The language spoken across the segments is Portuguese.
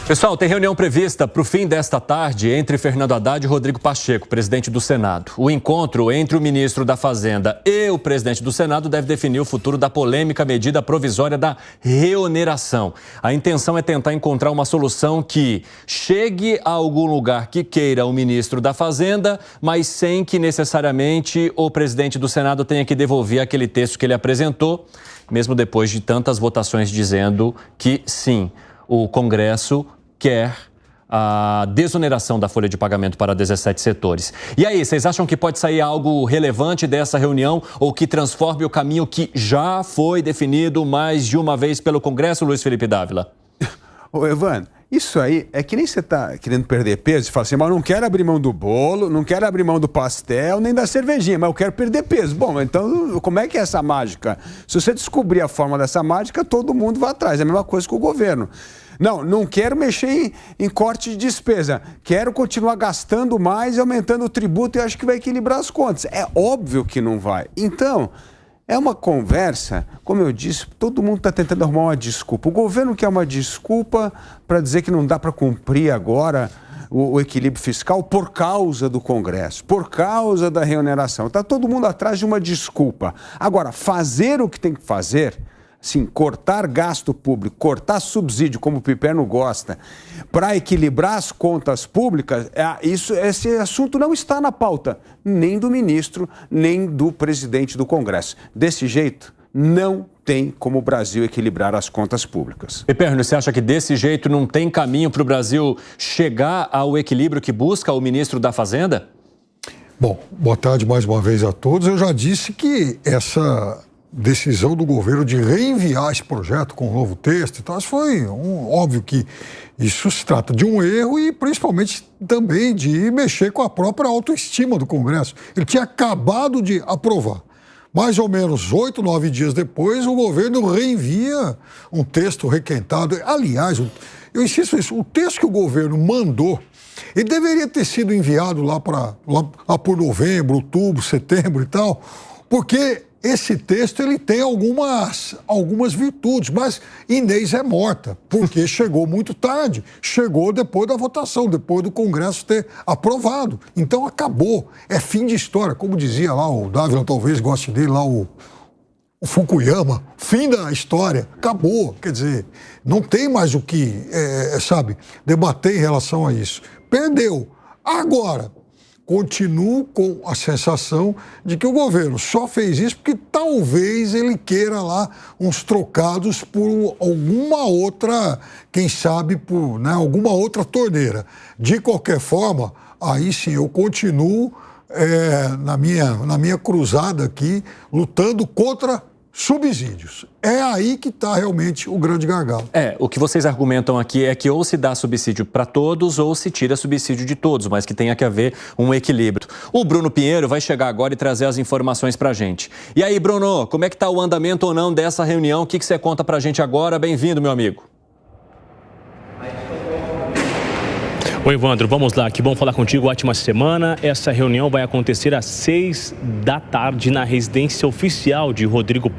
Pessoal, tem reunião prevista para o fim desta tarde entre Fernando Haddad e Rodrigo Pacheco, presidente do Senado. O encontro entre o ministro da Fazenda e o presidente do Senado deve definir o futuro da polêmica medida provisória da reoneração. A intenção é tentar encontrar uma solução que chegue a algum lugar que queira o ministro da Fazenda, mas sem que necessariamente o presidente do Senado tenha que devolver aquele texto que ele apresentou, mesmo depois de tantas votações dizendo que sim, o Congresso quer a desoneração da folha de pagamento para 17 setores. E aí, vocês acham que pode sair algo relevante dessa reunião ou que transforme o caminho que já foi definido mais de uma vez pelo Congresso, Luiz Felipe Dávila? Ô, Evandro, isso aí é que nem você tá querendo perder peso e fala assim, mas eu não quero abrir mão do bolo, não quero abrir mão do pastel, nem da cervejinha, mas eu quero perder peso. Bom, então como é que é essa mágica? Se você descobrir a forma dessa mágica, todo mundo vai atrás. É a mesma coisa que o governo. Não quero mexer em corte de despesa. Quero continuar gastando mais e aumentando o tributo e acho que vai equilibrar as contas. É óbvio que não vai. Então, é uma conversa, como eu disse, todo mundo está tentando arrumar uma desculpa. O governo quer uma desculpa para dizer que não dá para cumprir agora o equilíbrio fiscal por causa do Congresso, por causa da reoneração. Está todo mundo atrás de uma desculpa. Agora, fazer o que tem que fazer... Sim, cortar gasto público, cortar subsídio, como o Piperno gosta, para equilibrar as contas públicas, esse assunto não está na pauta, nem do ministro, nem do presidente do Congresso. Desse jeito, não tem como o Brasil equilibrar as contas públicas. Piperno, você acha que desse jeito não tem caminho para o Brasil chegar ao equilíbrio que busca o ministro da Fazenda? Bom, boa tarde mais uma vez a todos. Eu já disse que essa decisão do governo de reenviar esse projeto com um novo texto e tal, foi óbvio que isso se trata de um erro e principalmente também de mexer com a própria autoestima do Congresso. Ele tinha acabado de aprovar. Mais ou menos 8, 9 dias depois, o governo reenvia um texto requentado. Aliás, eu insisto nisso, o texto que o governo mandou, ele deveria ter sido enviado lá por novembro, outubro, setembro e tal, porque esse texto ele tem algumas virtudes, mas Inês é morta, porque chegou muito tarde, chegou depois da votação, depois do Congresso ter aprovado. Então acabou, é fim de história, como dizia lá o Dávila, talvez goste dele, lá o Fukuyama, fim da história, acabou. Quer dizer, não tem mais o que, debater em relação a isso. Perdeu. Agora, continuo com a sensação de que o governo só fez isso porque talvez ele queira lá uns trocados por alguma outra, quem sabe, por alguma outra torneira. De qualquer forma, aí sim eu continuo na minha cruzada aqui, lutando contra subsídios. É aí que está realmente o grande gargalo. O que vocês argumentam aqui é que ou se dá subsídio para todos ou se tira subsídio de todos, mas que tenha que haver um equilíbrio. O Bruno Pinheiro vai chegar agora e trazer as informações para a gente. E aí, Bruno, como é que está o andamento ou não dessa reunião? O que você conta para a gente agora? Bem-vindo, meu amigo. Oi, Evandro, vamos lá, que bom falar contigo, ótima semana. Essa reunião vai acontecer às 6 da tarde na residência oficial de Rodrigo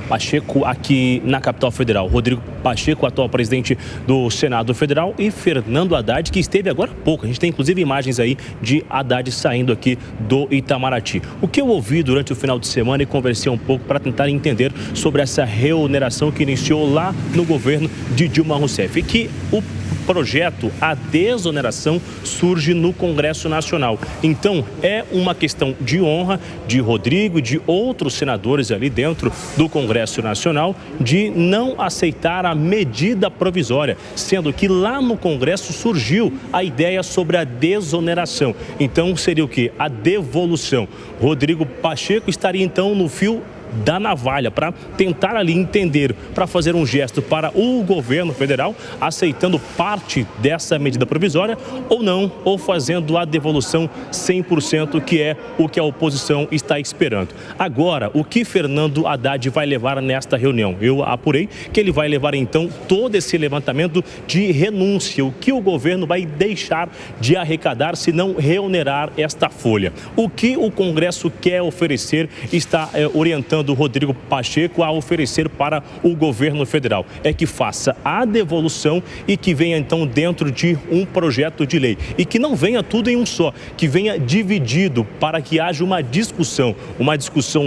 Pacheco, aqui na capital federal. Rodrigo Pacheco, atual presidente do Senado Federal, e Fernando Haddad, que esteve agora há pouco. A gente tem inclusive imagens aí de Haddad saindo aqui do Itamaraty. O que eu ouvi durante o final de semana e conversei um pouco para tentar entender sobre essa reoneração que iniciou lá no governo de Dilma Rousseff, e que o projeto, a desoneração, surge no Congresso Nacional. Então, é uma questão de honra de Rodrigo e de outros senadores ali dentro do Congresso Nacional de não aceitar a medida provisória, sendo que lá no Congresso surgiu a ideia sobre a desoneração. Então, seria o quê? A devolução. Rodrigo Pacheco estaria, então, no fio da navalha para tentar ali entender, para fazer um gesto para o governo federal, aceitando parte dessa medida provisória ou não, ou fazendo a devolução 100%, que é o que a oposição está esperando. Agora, o que Fernando Haddad vai levar nesta reunião? Eu apurei que ele vai levar então todo esse levantamento de renúncia, o que o governo vai deixar de arrecadar se não reonerar esta folha. O que o Congresso quer oferecer está orientando do Rodrigo Pacheco a oferecer para o governo federal é que faça a devolução e que venha então dentro de um projeto de lei e que não venha tudo em um só, que venha dividido para que haja uma discussão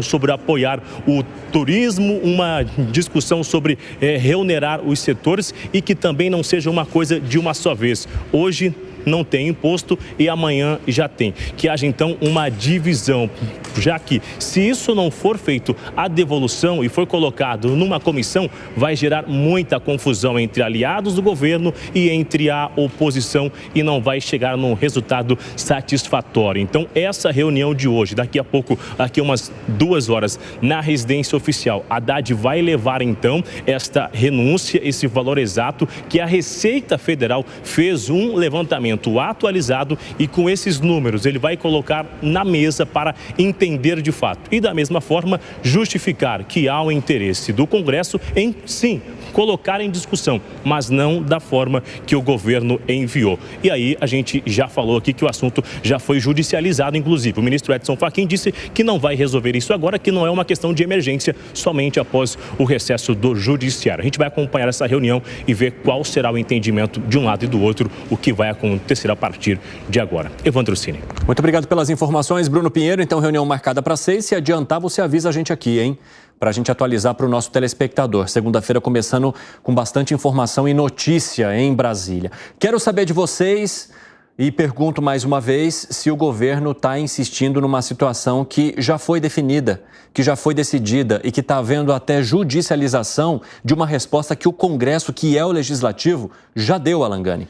sobre apoiar o turismo, uma discussão sobre reonerar os setores e que também não seja uma coisa de uma só vez. Hoje não tem imposto e amanhã já tem. Que haja então uma divisão, já que se isso não for feito, a devolução e for colocado numa comissão, vai gerar muita confusão entre aliados do governo e entre a oposição e não vai chegar num resultado satisfatório. Então essa reunião de hoje, daqui a pouco, daqui umas 2 horas, na residência oficial, Haddad vai levar então esta renúncia, esse valor exato que a Receita Federal fez um levantamento atualizado e com esses números ele vai colocar na mesa para entender de fato e da mesma forma justificar que há o interesse do Congresso em sim colocar em discussão, mas não da forma que o governo enviou. E aí a gente já falou aqui que o assunto já foi judicializado, inclusive. O ministro Edson Fachin disse que não vai resolver isso agora, que não é uma questão de emergência, somente após o recesso do judiciário. A gente vai acompanhar essa reunião e ver qual será o entendimento de um lado e do outro, o que vai acontecer a partir de agora. Evandro Cini. Muito obrigado pelas informações, Bruno Pinheiro. Então, reunião marcada para 6. Se adiantar, você avisa a gente aqui, hein? Para a gente atualizar para o nosso telespectador. Segunda-feira começando com bastante informação e notícia em Brasília. Quero saber de vocês e pergunto mais uma vez se o governo está insistindo numa situação que já foi definida, que já foi decidida e que está havendo até judicialização de uma resposta que o Congresso, que é o Legislativo, já deu, Alan Gani.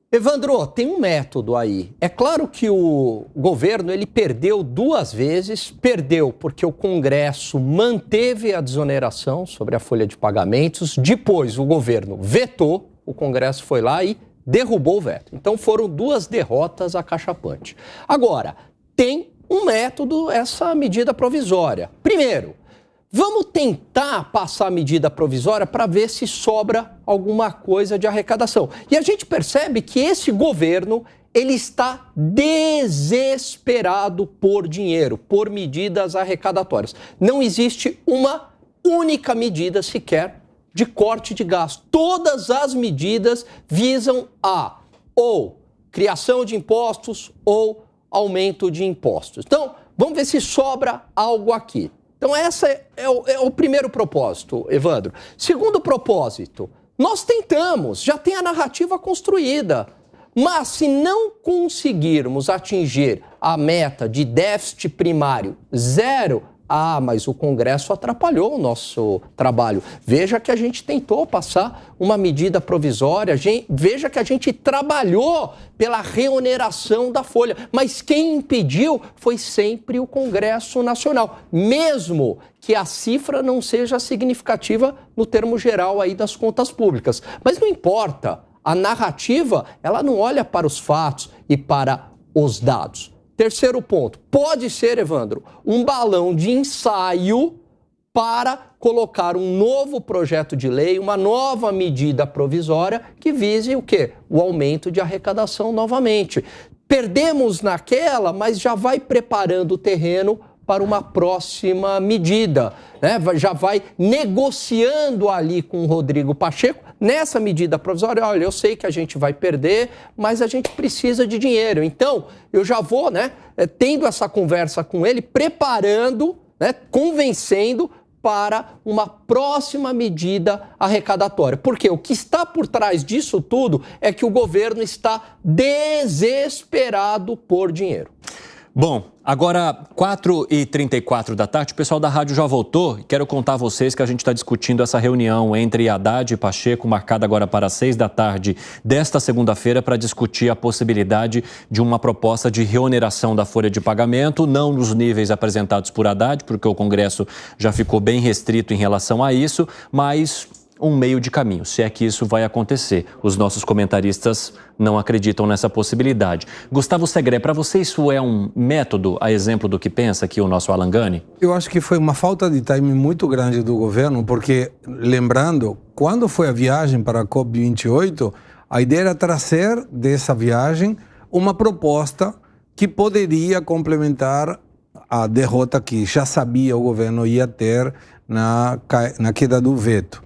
Evandro, tem um método aí. É claro que o governo ele perdeu 2 vezes. Perdeu porque o Congresso manteve a desoneração sobre a folha de pagamentos. Depois o governo vetou, o Congresso foi lá e derrubou o veto. Então foram 2 derrotas acachapante. Agora, tem um método essa medida provisória. Primeiro, vamos tentar passar a medida provisória para ver se sobra alguma coisa de arrecadação. E a gente percebe que esse governo, ele está desesperado por dinheiro, por medidas arrecadatórias. Não existe uma única medida sequer de corte de gasto. Todas as medidas visam a ou criação de impostos ou aumento de impostos. Então, vamos ver se sobra algo aqui. Então, esse é o primeiro propósito, Evandro. Segundo propósito, nós tentamos, já tem a narrativa construída, mas se não conseguirmos atingir a meta de déficit primário 0, mas o Congresso atrapalhou o nosso trabalho. Veja que a gente tentou passar uma medida provisória, veja que a gente trabalhou pela reoneração da folha, mas quem impediu foi sempre o Congresso Nacional, mesmo que a cifra não seja significativa no termo geral aí das contas públicas. Mas não importa, a narrativa, ela não olha para os fatos e para os dados. Terceiro ponto, pode ser, Evandro, um balão de ensaio para colocar um novo projeto de lei, uma nova medida provisória que vise o quê? O aumento de arrecadação novamente. Perdemos naquela, mas já vai preparando o terreno para uma próxima medida, né? Já vai negociando ali com o Rodrigo Pacheco nessa medida provisória. Olha, eu sei que a gente vai perder, mas a gente precisa de dinheiro. Então, eu já vou, tendo essa conversa com ele, preparando, convencendo para uma próxima medida arrecadatória. Porque o que está por trás disso tudo é que o governo está desesperado por dinheiro. Bom, agora 4h34 da tarde, o pessoal da rádio já voltou e quero contar a vocês que a gente está discutindo essa reunião entre Haddad e Pacheco, marcada agora para 6 da tarde desta segunda-feira, para discutir a possibilidade de uma proposta de reoneração da folha de pagamento, não nos níveis apresentados por Haddad, porque o Congresso já ficou bem restrito em relação a isso, mas um meio de caminho, se é que isso vai acontecer. Os nossos comentaristas não acreditam nessa possibilidade. Gustavo Segré, para você isso é um método, a exemplo do que pensa aqui o nosso Alan Gani? Eu acho que foi uma falta de timing muito grande do governo, porque, lembrando, quando foi a viagem para a COP28, a ideia era trazer dessa viagem uma proposta que poderia complementar a derrota que já sabia o governo ia ter na queda do veto.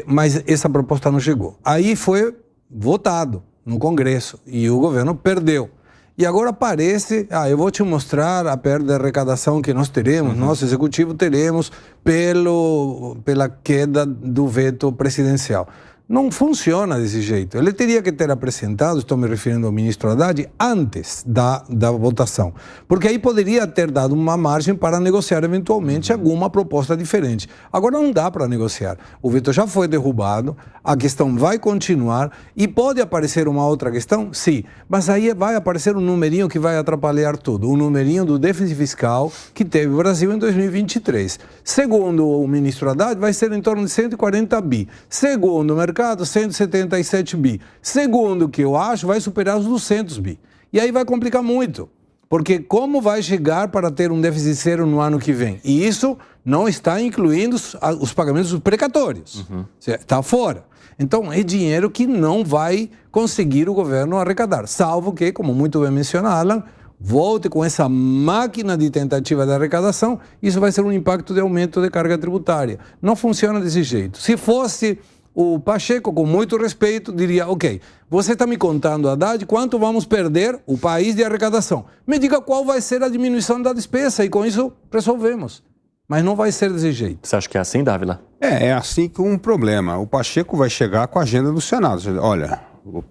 Mas essa proposta não chegou. Aí foi votado no Congresso e o governo perdeu. E agora parece, eu vou te mostrar a perda de arrecadação que nós teremos, nosso executivo teremos pela queda do veto presidencial. Não funciona desse jeito. Ele teria que ter apresentado, estou me referindo ao ministro Haddad, antes da votação. Porque aí poderia ter dado uma margem para negociar eventualmente alguma proposta diferente. Agora não dá para negociar. O veto já foi derrubado, a questão vai continuar e pode aparecer uma outra questão? Sim. Mas aí vai aparecer um numerinho que vai atrapalhar tudo. O numerinho do déficit fiscal que teve o Brasil em 2023. Segundo o ministro Haddad, vai ser em torno de 140 bi. Segundo o mercado, 177 bi. Segundo o que eu acho, vai superar os 200 bi. E aí vai complicar muito. Porque como vai chegar para ter um déficit zero no ano que vem? E isso não está incluindo os pagamentos precatórios. Está fora. Então, é dinheiro que não vai conseguir o governo arrecadar. Salvo que, como muito bem menciona Alan, volte com essa máquina de tentativa de arrecadação, isso vai ser um impacto de aumento de carga tributária. Não funciona desse jeito. Se fosse o Pacheco, com muito respeito, diria, ok, você está me contando, Haddad, quanto vamos perder o país de arrecadação. Me diga qual vai ser a diminuição da despesa e com isso resolvemos. Mas não vai ser desse jeito. Você acha que é assim, Dávila? É assim que um problema. O Pacheco vai chegar com a agenda do Senado. Olha,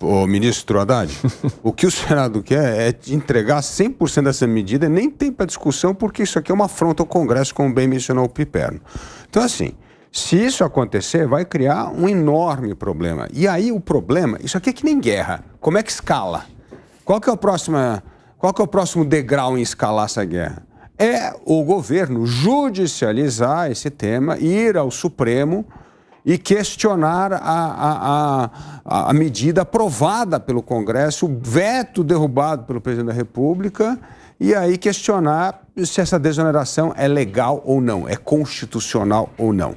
o ministro Haddad, o que o Senado quer é entregar 100% dessa medida, nem tem para discussão, porque isso aqui é uma afronta ao Congresso, como bem mencionou o Piperno. Então, assim, se isso acontecer, vai criar um enorme problema. E aí o problema, isso aqui é que nem guerra. Como é que escala? Qual que é o próximo degrau em escalar essa guerra? É o governo judicializar esse tema, ir ao Supremo e questionar a medida aprovada pelo Congresso, o veto derrubado pelo presidente da República, e aí questionar se essa desoneração é legal ou não, é constitucional ou não.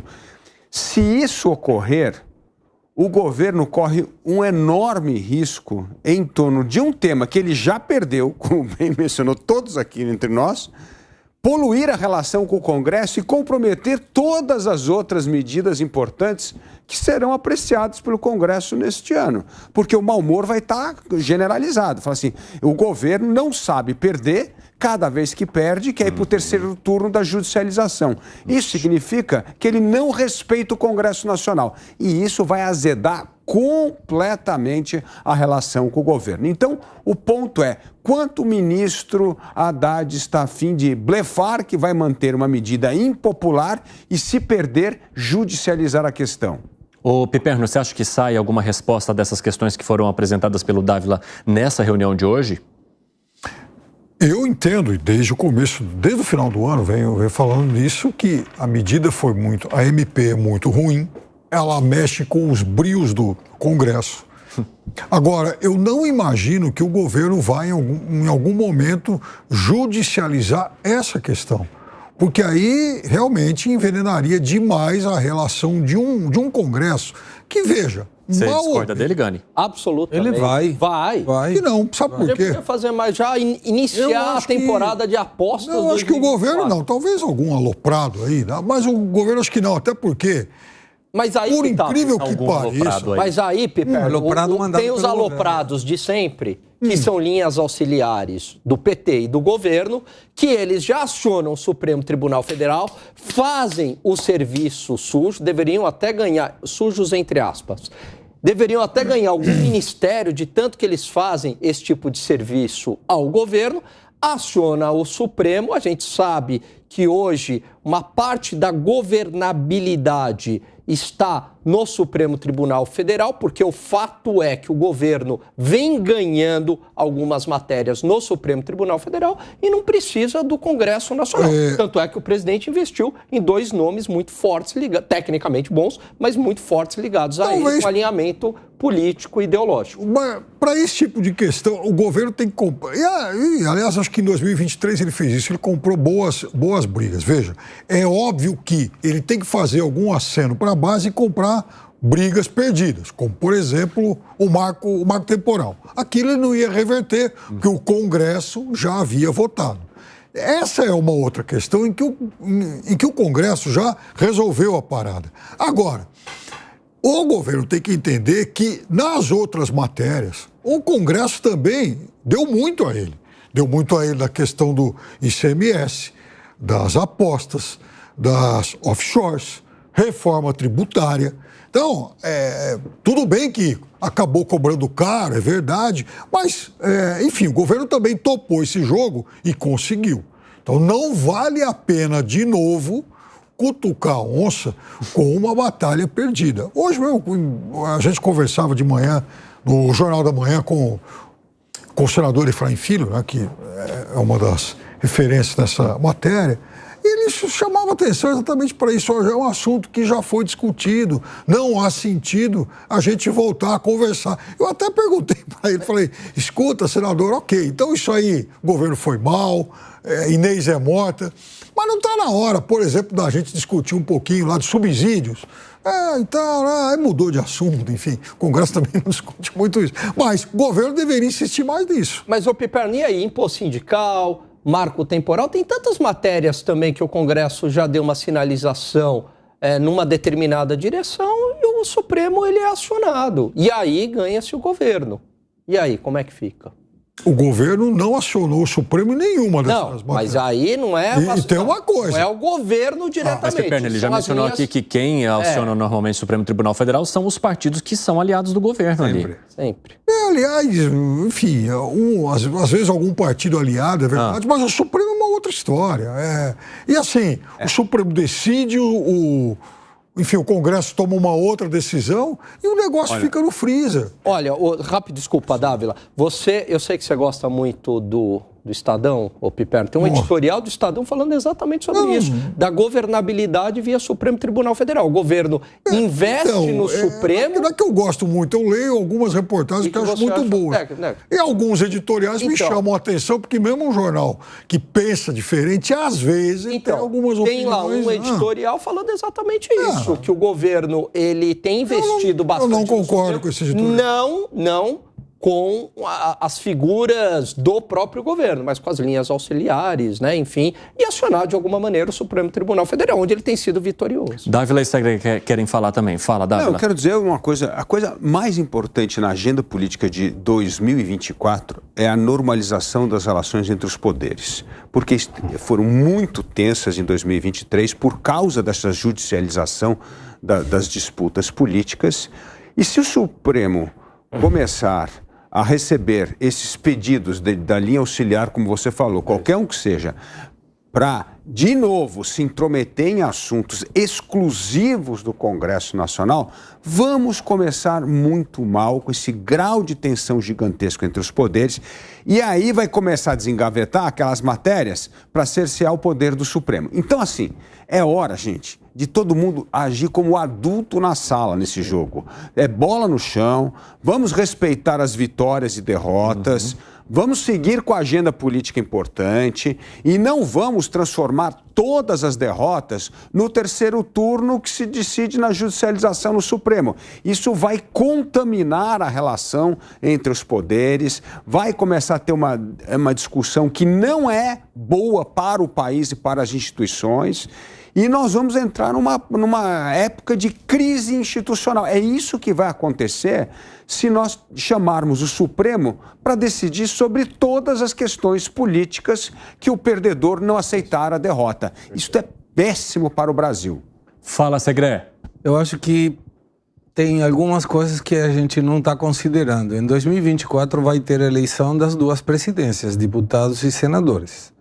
Se isso ocorrer, o governo corre um enorme risco em torno de um tema que ele já perdeu, como bem mencionou todos aqui entre nós, poluir a relação com o Congresso e comprometer todas as outras medidas importantes que serão apreciadas pelo Congresso neste ano. Porque o mau humor vai estar generalizado. Fala assim, o governo não sabe perder, cada vez que perde, quer ir para o terceiro turno da judicialização. Isso significa que ele não respeita o Congresso Nacional. E isso vai azedar completamente a relação com o governo. Então, o ponto é, quanto o ministro Haddad está a fim de blefar que vai manter uma medida impopular e, se perder, judicializar a questão? Ô, Piperno, você acha que sai alguma resposta dessas questões que foram apresentadas pelo Dávila nessa reunião de hoje? Eu entendo, e desde o começo, desde o final do ano, venho falando nisso, que a medida foi a MP é muito ruim, ela mexe com os brios do Congresso. Agora, eu não imagino que o governo vai, em algum momento, judicializar essa questão. Porque aí, realmente, envenenaria demais a relação de um Congresso que, veja... Você discorda dele, Gani? Absolutamente. Ele vai. E não, sabe por quê? Ele podia fazer mais já, iniciar a temporada de apostas. Eu acho que o governo não, talvez algum aloprado aí, mas o governo acho que não, até porque... Mas aí, por incrível que pareça... Mas aí, Piperno, tem os aloprados de sempre, que são linhas auxiliares do PT e do governo, que eles já acionam o Supremo Tribunal Federal, fazem o serviço sujo, deveriam até ganhar, sujos entre aspas, deveriam até ganhar algum ministério de tanto que eles fazem esse tipo de serviço ao governo, aciona o Supremo. A gente sabe que hoje uma parte da governabilidade está no Supremo Tribunal Federal, porque o fato é que o governo vem ganhando algumas matérias no Supremo Tribunal Federal e não precisa do Congresso Nacional. Tanto é que o presidente investiu em 2 nomes muito fortes, tecnicamente bons, mas muito fortes ligados a ele, com alinhamento político e ideológico. Para esse tipo de questão, o governo tem que comprar. Aliás, acho que em 2023 ele fez isso, ele comprou boas brigas. Veja, é óbvio que ele tem que fazer algum aceno para a base e comprar brigas perdidas, como, por exemplo, o marco temporal. Aquilo ele não ia reverter, porque o Congresso já havia votado. essa é uma outra questão em que o Congresso já resolveu a parada. Agora, o governo tem que entender que nas outras matérias, o Congresso também deu muito a ele. Deu muito a ele na questão do ICMS, das apostas, das offshores, reforma tributária. Então, tudo bem que acabou cobrando caro, é verdade, mas, enfim, o governo também topou esse jogo e conseguiu. Então, não vale a pena, de novo, cutucar a onça com uma batalha perdida. Hoje mesmo, a gente conversava de manhã, no Jornal da Manhã, com o senador Efraim Filho, né, que é uma das referências dessa matéria, e ele chamava atenção exatamente para isso. É um assunto que já foi discutido, não há sentido a gente voltar a conversar. Eu até perguntei para ele, falei, escuta, senador, ok, então isso aí, o governo foi mal, Inês é morta, mas não está na hora, por exemplo, da gente discutir um pouquinho lá de subsídios. Então, aí mudou de assunto, enfim, o Congresso também não discute muito isso. Mas o governo deveria insistir mais nisso. Mas, ô Piperno, e aí, imposto sindical, marco temporal, tem tantas matérias também que o Congresso já deu uma sinalização numa determinada direção e o Supremo ele é acionado. E aí ganha-se o governo. E aí, como é que fica? O governo não acionou o Supremo em nenhuma dessas matérias. Mas aí não é... E tem uma coisa. Não é o governo diretamente. Mas, Piperno, ele já mencionou aqui que quem aciona normalmente o Supremo Tribunal Federal são os partidos que são aliados do governo ali. Sempre. Aliás, enfim, às vezes algum partido aliado, é verdade, mas o Supremo é uma outra história. E assim, o Supremo decide, enfim, o Congresso toma uma outra decisão e o negócio fica no freezer. Olha, rápido, desculpa, Dávila. Eu sei que você gosta muito do Estadão, ô Piperno. Tem um editorial do Estadão falando exatamente sobre isso. Da governabilidade via Supremo Tribunal Federal. O governo investe no Supremo... Não é que eu gosto muito, eu leio algumas reportagens que eu acho muito boas. E alguns editoriais me chamam a atenção, porque mesmo um jornal que pensa diferente, às vezes tem algumas opiniões... Tem lá um editorial falando exatamente isso, que o governo ele tem investido bastante... Eu não concordo com esse editorial. Não com as figuras do próprio governo, mas com as linhas auxiliares, né, enfim, e acionar de alguma maneira o Supremo Tribunal Federal, onde ele tem sido vitorioso. Dávila e Segre querem falar também. Fala, Dávila. Não, eu quero dizer uma coisa, a coisa mais importante na agenda política de 2024 é a normalização das relações entre os poderes, porque foram muito tensas em 2023 por causa dessa judicialização das disputas políticas, e se o Supremo começar a receber esses pedidos da linha auxiliar, como você falou, qualquer um que seja, para, de novo, se intrometer em assuntos exclusivos do Congresso Nacional, vamos começar muito mal com esse grau de tensão gigantesco entre os poderes e aí vai começar a desengavetar aquelas matérias para cercear o poder do Supremo. Então, assim, é hora, gente, de todo mundo agir como adulto na sala nesse jogo. É bola no chão, vamos respeitar as vitórias e derrotas, vamos seguir com a agenda política importante e não vamos transformar todas as derrotas no terceiro turno que se decide na judicialização no Supremo. Isso vai contaminar a relação entre os poderes, vai começar a ter uma discussão que não é boa para o país e para as instituições. E nós vamos entrar numa época de crise institucional. É isso que vai acontecer se nós chamarmos o Supremo para decidir sobre todas as questões políticas que o perdedor não aceitar a derrota. Isso é péssimo para o Brasil. Fala, Segre. Eu acho que tem algumas coisas que a gente não está considerando. Em 2024 vai ter a eleição das duas presidências, deputados e senadores.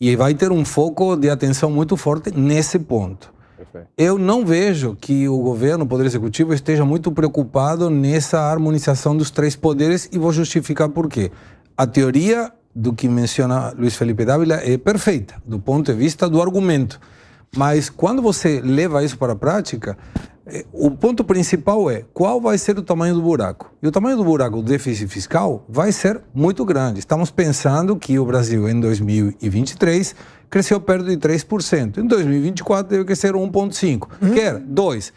E vai ter um foco de atenção muito forte nesse ponto. Perfeito. Eu não vejo que o governo, o Poder Executivo, esteja muito preocupado nessa harmonização dos três poderes e vou justificar por quê. A teoria do que menciona Luiz Felipe Dávila é perfeita, do ponto de vista do argumento. Mas quando você leva isso para a prática, o ponto principal é qual vai ser o tamanho do buraco. E o tamanho do buraco do déficit fiscal vai ser muito grande. Estamos pensando que o Brasil, em 2023, cresceu perto de 3%. Em 2024, deve crescer 1,5%. Quer 2%.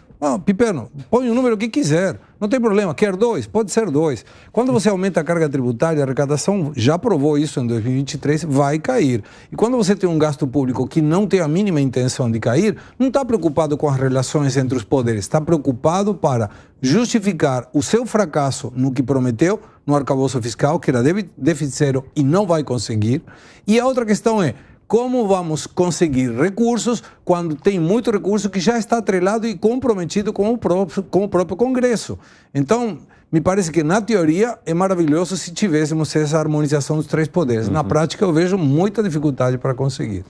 Piperno, põe o número que quiser, não tem problema. Quer 2? Pode ser 2. Quando você aumenta a carga tributária, a arrecadação, já provou isso em 2023, vai cair. E quando você tem um gasto público que não tem a mínima intenção de cair, não está preocupado com as relações entre os poderes, está preocupado para justificar o seu fracasso no que prometeu, no arcabouço fiscal, que era déficit zero e não vai conseguir. E a outra questão é, como vamos conseguir recursos quando tem muito recurso que já está atrelado e comprometido com o próprio Congresso? Então, me parece que na teoria é maravilhoso se tivéssemos essa harmonização dos três poderes. Na prática, eu vejo muita dificuldade para conseguir.